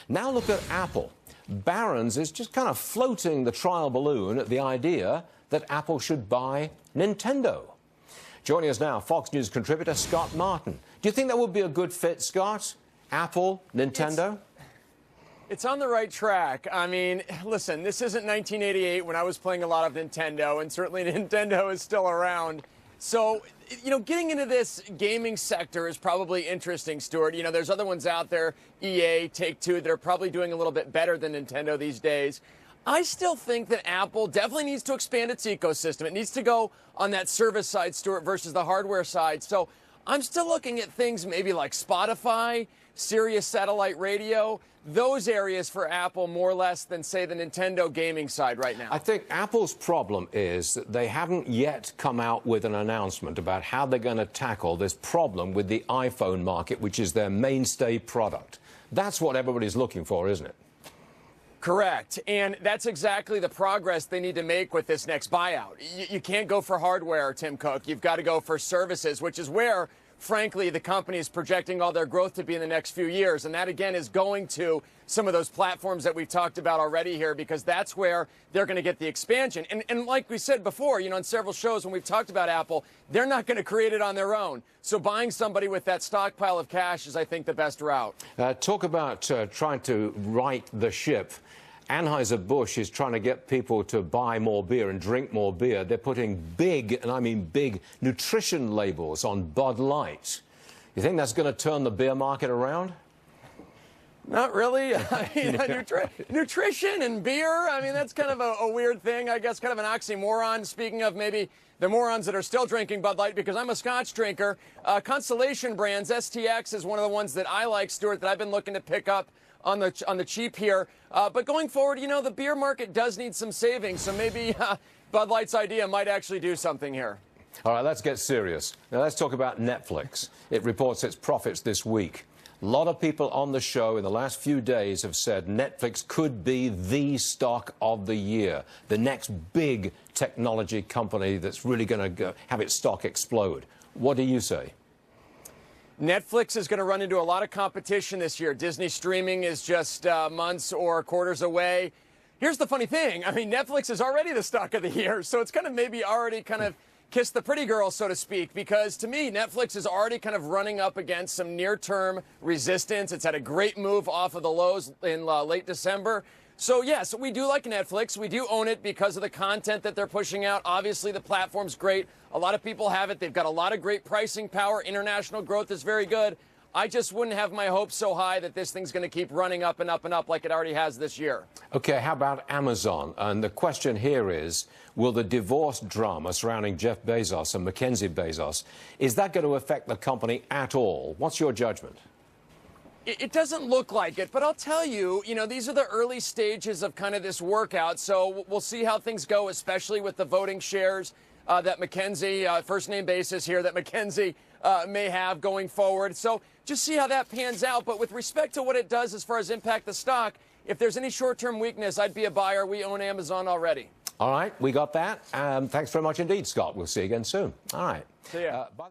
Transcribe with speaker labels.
Speaker 1: Now look at Apple. Barron's is just kind of floating the trial balloon at the idea that Apple should buy Nintendo. Joining us now, Fox News contributor Scott Martin. Do you think that would be a good fit, Scott? Apple, Nintendo?
Speaker 2: It's on the right track. I mean, listen, this isn't 1988 when I was playing a lot of Nintendo, and certainly Nintendo is still around. So, getting into this gaming sector is probably interesting, Stuart. There's other ones out there, EA, Take-Two, that are probably doing a little bit better than Nintendo these days. I still think that Apple definitely needs to expand its ecosystem. It needs to go on that service side, Stuart, versus the hardware side. So I'm still looking at things maybe like Spotify, Sirius satellite radio, those areas for Apple more or less than, say, the Nintendo gaming side right now.
Speaker 1: I think Apple's problem is that they haven't yet come out with an announcement about how they're going to tackle this problem with the iPhone market, which is their mainstay product. That's what everybody's looking for, isn't it?
Speaker 2: Correct. And that's exactly the progress they need to make with this next buyout. You can't go for hardware, Tim Cook. You've got to go for services, which is where, frankly, the company is projecting all their growth to be in the next few years. And that, again, is going to some of those platforms that we've talked about already here, because that's where they're going to get the expansion. And like we said before, in several shows when we've talked about Apple, they're not going to create it on their own. So buying somebody with that stockpile of cash is, I think, the best route.
Speaker 1: Talk about trying to right the ship. Anheuser-Busch is trying to get people to buy more beer and drink more beer. They're putting big, and I mean big, nutrition labels on Bud Light. You think that's going to turn the beer market around?
Speaker 2: Not really. Nutrition and beer, that's kind of a weird thing, I guess, kind of an oxymoron. Speaking of maybe the morons that are still drinking Bud Light, because I'm a Scotch drinker. Constellation Brands, STX, is one of the ones that I like, Stuart, that I've been looking to pick up on the cheap here. But going forward, the beer market does need some savings, so maybe Bud Light's idea might actually do something here.
Speaker 1: All right, let's get serious. Now, let's talk about Netflix. It reports its profits this week. A lot of people on the show in the last few days have said Netflix could be the stock of the year, the next big technology company that's really going to have its stock explode. What do you say?
Speaker 2: Netflix is going to run into a lot of competition this year. Disney streaming is just months or quarters away. Here's the funny thing. Netflix is already the stock of the year, so it's kind of maybe already kind of kissed the pretty girl, so to speak, because to me, Netflix is already kind of running up against some near-term resistance. It's had a great move off of the lows in late December. So, yes, we do like Netflix. We do own it because of the content that they're pushing out. Obviously, the platform's great. A lot of people have it. They've got a lot of great pricing power. International growth is very good. I just wouldn't have my hopes so high that this thing's going to keep running up and up and up like it already has this year.
Speaker 1: Okay, how about Amazon? And the question here is, will the divorce drama surrounding Jeff Bezos and Mackenzie Bezos, is that going to affect the company at all? What's your judgment?
Speaker 2: It doesn't look like it, but I'll tell you, these are the early stages of kind of this workout, so we'll see how things go, especially with the voting shares that Mackenzie, first-name basis here, that Mackenzie may have going forward. So just see how that pans out. But with respect to what it does as far as impact the stock, if there's any short-term weakness, I'd be a buyer. We own Amazon already.
Speaker 1: All right, we got that. Thanks very much indeed, Scott. We'll see you again soon. All right.
Speaker 2: See ya.